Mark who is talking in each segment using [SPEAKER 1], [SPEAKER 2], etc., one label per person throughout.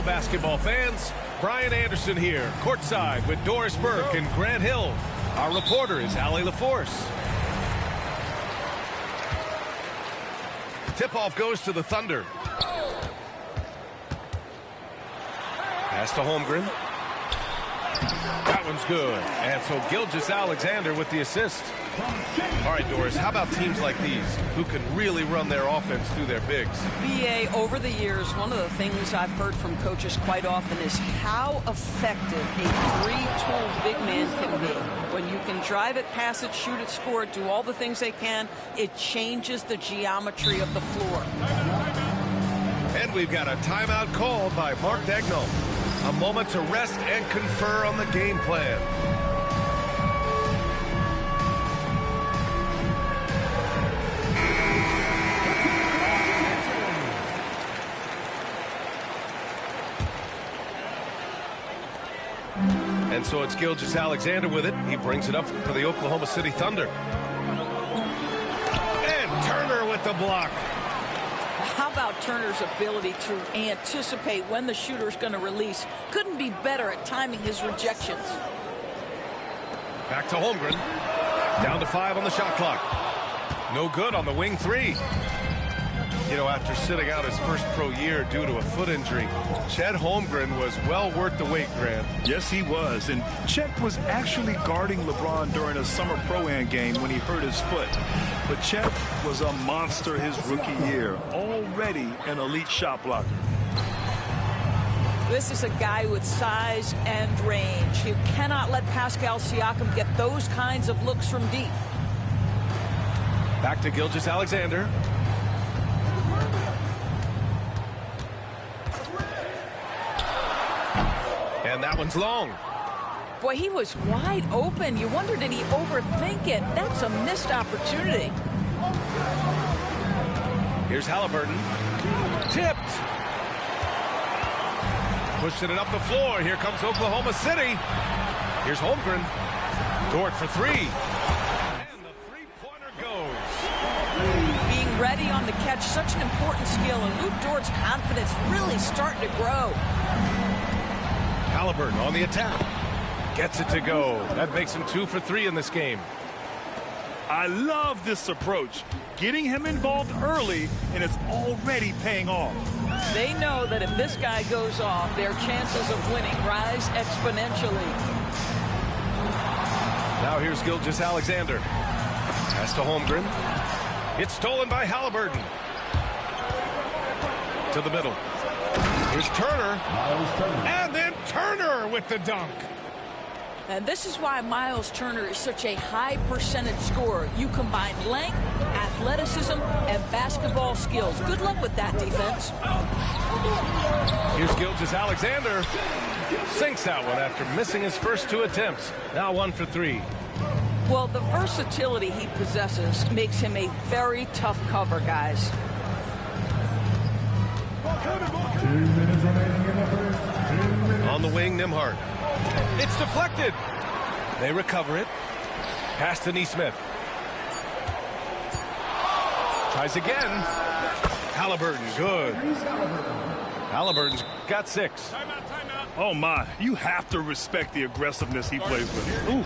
[SPEAKER 1] Hello, basketball fans. Brian Anderson here, courtside with Doris Burke and Grant Hill. Our reporter is Allie LaForce. Tip-off goes to the Thunder. Pass to Holmgren. That one's good. And so Gilgeous-Alexander with the assist. All right, Doris, how about teams like these who can really run their offense through their bigs?
[SPEAKER 2] BA, over the years, one of the things I've heard from coaches quite often is how effective a three-tooled big man can be. When you can drive it, pass it, shoot it, score it, do all the things they can, it changes the geometry of the floor.
[SPEAKER 1] And we've got a timeout called by Mark Daigneault. A moment to rest and confer on the game plan. And so it's Gilgeous-Alexander with it. He brings it up for the Oklahoma City Thunder. And Turner with the block.
[SPEAKER 2] How about Turner's ability to anticipate when the shooter's going to release? Couldn't be better at timing his rejections.
[SPEAKER 1] Back to Holmgren. Down to 5 on the shot clock. No good on the wing three. You know, after sitting out his first pro year due to a foot injury, Chet Holmgren was well worth the wait, Grant.
[SPEAKER 3] Yes, he was. And Chet was actually guarding LeBron during a summer Pro-Am game when he hurt his foot. But Chet was a monster his rookie year, already an elite shot blocker.
[SPEAKER 2] This is a guy with size and range. You cannot let Pascal Siakam get those kinds of looks from deep.
[SPEAKER 1] Back to Gilgeous-Alexander. And that one's long.
[SPEAKER 2] Boy, he was wide open. You wonder, did he overthink it? That's a missed opportunity.
[SPEAKER 1] Here's Halliburton. Tipped. Pushing it up the floor. Here comes Oklahoma City. Here's Holmgren. Dort for three. And the three-pointer goes.
[SPEAKER 2] Being ready on the catch, such an important skill. And Luke Dort's confidence really starting to grow.
[SPEAKER 1] Halliburton on the attack. Gets it to go. That makes him 2 for 3 in this game.
[SPEAKER 3] I love this approach. Getting him involved early, and it's already paying off.
[SPEAKER 2] They know that if this guy goes off, their chances of winning rise exponentially.
[SPEAKER 1] Now here's Gilgeous-Alexander. Pass to Holmgren. It's stolen by Halliburton. To the middle. Here's Turner. And then Turner with the dunk.
[SPEAKER 2] And this is why Miles Turner is such a high percentage scorer. You combine length, athleticism, and basketball skills. Good luck with that defense.
[SPEAKER 1] Here's Gilgeous-Alexander. Sinks that one after missing his first 2 attempts. Now 1 for 3.
[SPEAKER 2] Well, the versatility he possesses makes him a very tough cover, guys.
[SPEAKER 1] On the wing, Nembhard. It's deflected. They recover it. Pass to Nesmith. Tries again. Halliburton, good. Halliburton's got 6.
[SPEAKER 3] Oh, my. You have to respect the aggressiveness he plays with. Ooh.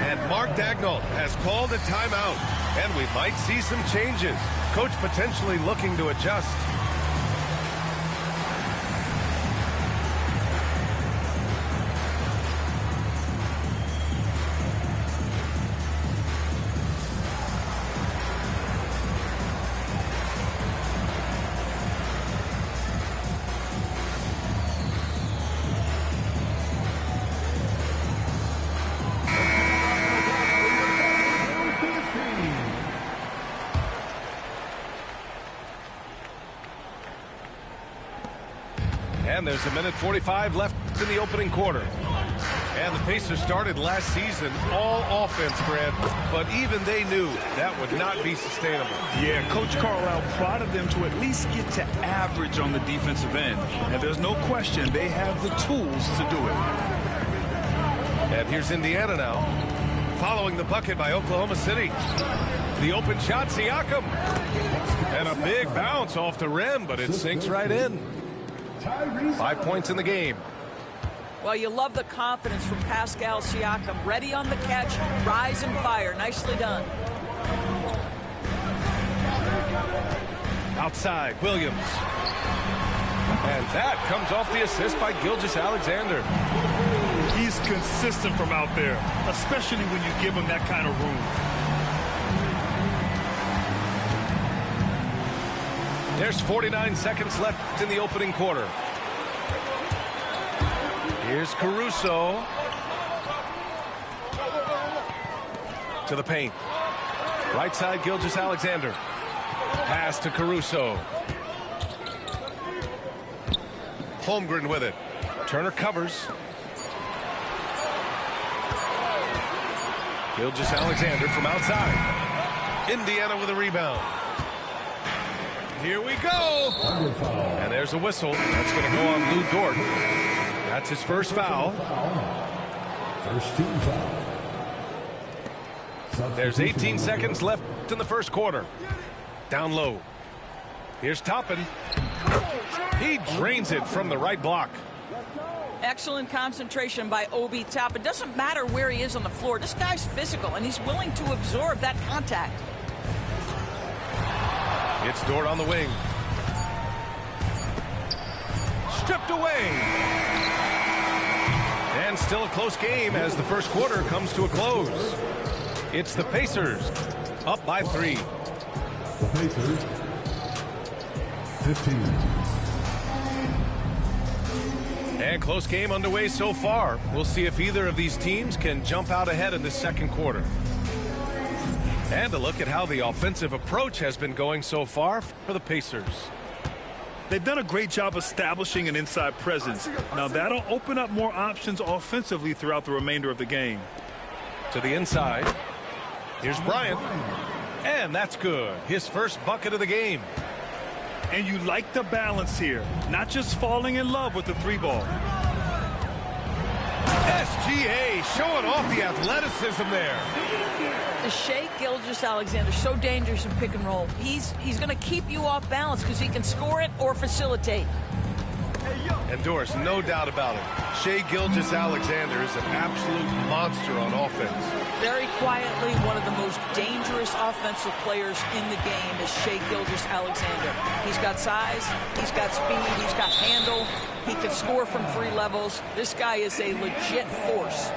[SPEAKER 1] And Mark Daigneault has called a timeout. And we might see some changes. Coach potentially looking to adjust. And there's 1:45 left in the opening quarter. And the Pacers started last season all offense, Grant, but even they knew that would not be sustainable.
[SPEAKER 3] Yeah, Coach Carlisle prodded them to at least get to average on the defensive end. And there's no question they have the tools to do it.
[SPEAKER 1] And here's Indiana now, following the bucket by Oklahoma City. The open shot, Siakam. And a big bounce off the rim, but it sinks right in. 5 points in the game.
[SPEAKER 2] Well, you love the confidence from Pascal Siakam. Ready on the catch, rise and fire. Nicely done.
[SPEAKER 1] Outside, Williams. And that comes off the assist by Gilgeous-Alexander.
[SPEAKER 3] He's consistent from out there, especially when you give him that kind of room.
[SPEAKER 1] There's 49 seconds left in the opening quarter. Here's Caruso. To the paint. Right side, Gilgeous-Alexander. Pass to Caruso. Holmgren with it. Turner covers. Gilgeous-Alexander from outside. Indiana with a rebound. Here we go. And there's a whistle. That's going to go on Lou Dort. That's his first foul.
[SPEAKER 4] First team foul.
[SPEAKER 1] There's 18 seconds left in the first quarter. Down low. Here's Toppin. He drains it from the right block.
[SPEAKER 2] Excellent concentration by Obi Toppin. It doesn't matter where he is on the floor. This guy's physical, and he's willing to absorb that contact.
[SPEAKER 1] It's Dort on the wing. Stripped away. And still a close game as the first quarter comes to a close. It's the Pacers up by 3.
[SPEAKER 4] The Pacers, 15.
[SPEAKER 1] And close game underway so far. We'll see if either of these teams can jump out ahead in this second quarter. And a look at how the offensive approach has been going so far for the Pacers.
[SPEAKER 3] They've done a great job establishing an inside presence. Now that'll open up more options offensively throughout the remainder of the game.
[SPEAKER 1] To the inside. Here's Bryant. And that's good. His first bucket of the game.
[SPEAKER 3] And you like the balance here. Not just falling in love with the 3-ball.
[SPEAKER 1] SGA showing off the athleticism there.
[SPEAKER 2] The Shai Gilgeous-Alexander, so dangerous in pick and roll. He's going to keep you off balance because he can score it or facilitate.
[SPEAKER 1] And Doris, no doubt about it. Shai Gilgeous-Alexander is an absolute monster on offense.
[SPEAKER 2] Very quietly, one of the most dangerous offensive players in the game is Shai Gilgeous-Alexander. He's got size, he's got speed, he's got handle. He can score from 3 levels. This guy is a legit force.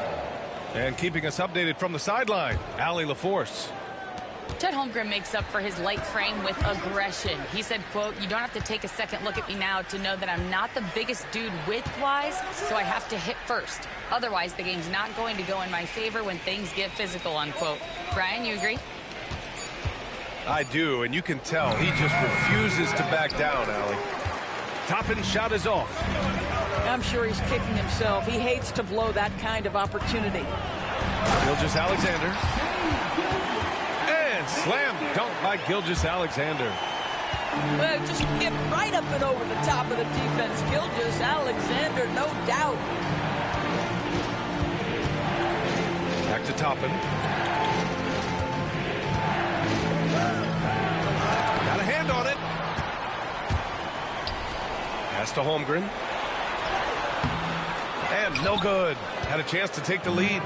[SPEAKER 1] And keeping us updated from the sideline, Allie LaForce.
[SPEAKER 5] Chet Holmgren makes up for his light frame with aggression. He said, quote, "You don't have to take a second look at me now to know that I'm not the biggest dude width-wise, so I have to hit first. Otherwise, the game's not going to go in my favor when things get physical," unquote. Brian, you agree?
[SPEAKER 1] I do, and you can tell he just refuses to back down, Allie. Toppin's shot is off.
[SPEAKER 2] I'm sure he's kicking himself. He hates to blow that kind of opportunity.
[SPEAKER 1] Gilgeous-Alexander. And slam dunk by Gilgeous-Alexander.
[SPEAKER 2] Well, just get right up and over the top of the defense. Gilgeous-Alexander, no doubt.
[SPEAKER 1] Back to Toppin. Got a hand on it. Pass to Holmgren. And no good. Had a chance to take the lead.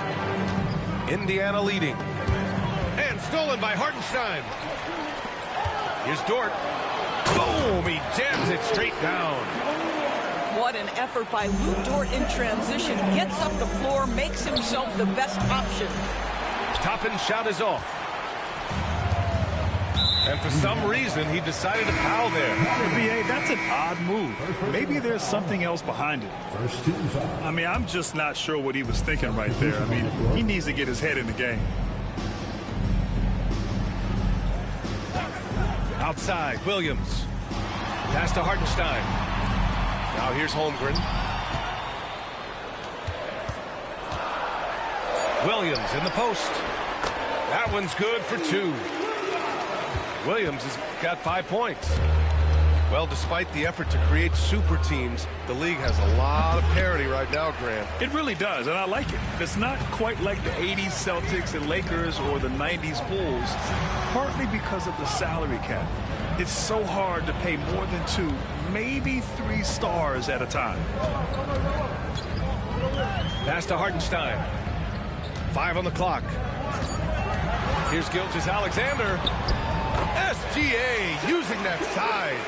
[SPEAKER 1] Indiana leading. And stolen by Hartenstein. Here's Dort. Boom! He jams it straight down.
[SPEAKER 2] What an effort by Lou Dort in transition. Gets up the floor, makes himself the best option.
[SPEAKER 1] Toppin's shot is off. And for some reason, he decided to foul there.
[SPEAKER 3] NBA, that's an odd move. Maybe there's something else behind it.
[SPEAKER 4] First team foul.
[SPEAKER 3] I mean, I'm just not sure what he was thinking right there. I mean, he needs to get his head in the game.
[SPEAKER 1] Outside, Williams. Pass to Hartenstein. Now here's Holmgren. Williams in the post. That one's good for 2. Williams has got 5 points. Well, despite the effort to create super teams, the league has a lot of parity right now, Grant.
[SPEAKER 3] It really does, and I like it. It's not quite like the 80s Celtics and Lakers or the 90s Bulls, partly because of the salary cap. It's so hard to pay more than 2, maybe 3 stars at a time.
[SPEAKER 1] Pass to Hartenstein. 5 on the clock. Here's Gilgeous-Alexander. SGA using that size.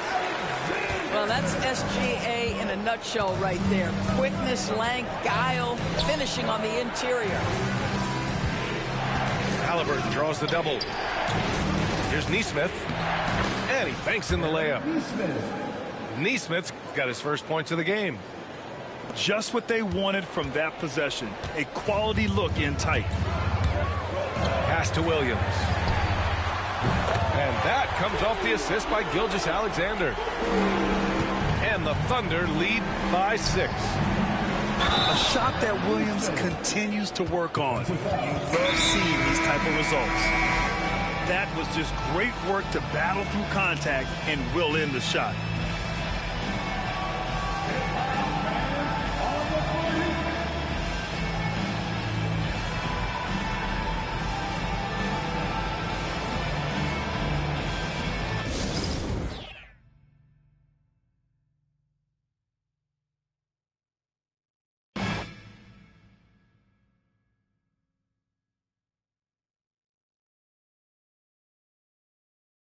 [SPEAKER 2] Well, that's SGA in a nutshell right there. Quickness, length, guile, finishing on the interior.
[SPEAKER 1] Halliburton draws the double. Here's Nesmith. And he banks in the layup. Nesmith's got his first points of the game.
[SPEAKER 3] Just what they wanted from that possession. A quality look in tight.
[SPEAKER 1] Pass to Williams. And that comes off the assist by Gilgeous-Alexander. And the Thunder lead by 6.
[SPEAKER 3] A shot that Williams continues to work on. You love seeing these type of results. That was just great work to battle through contact and will end the shot.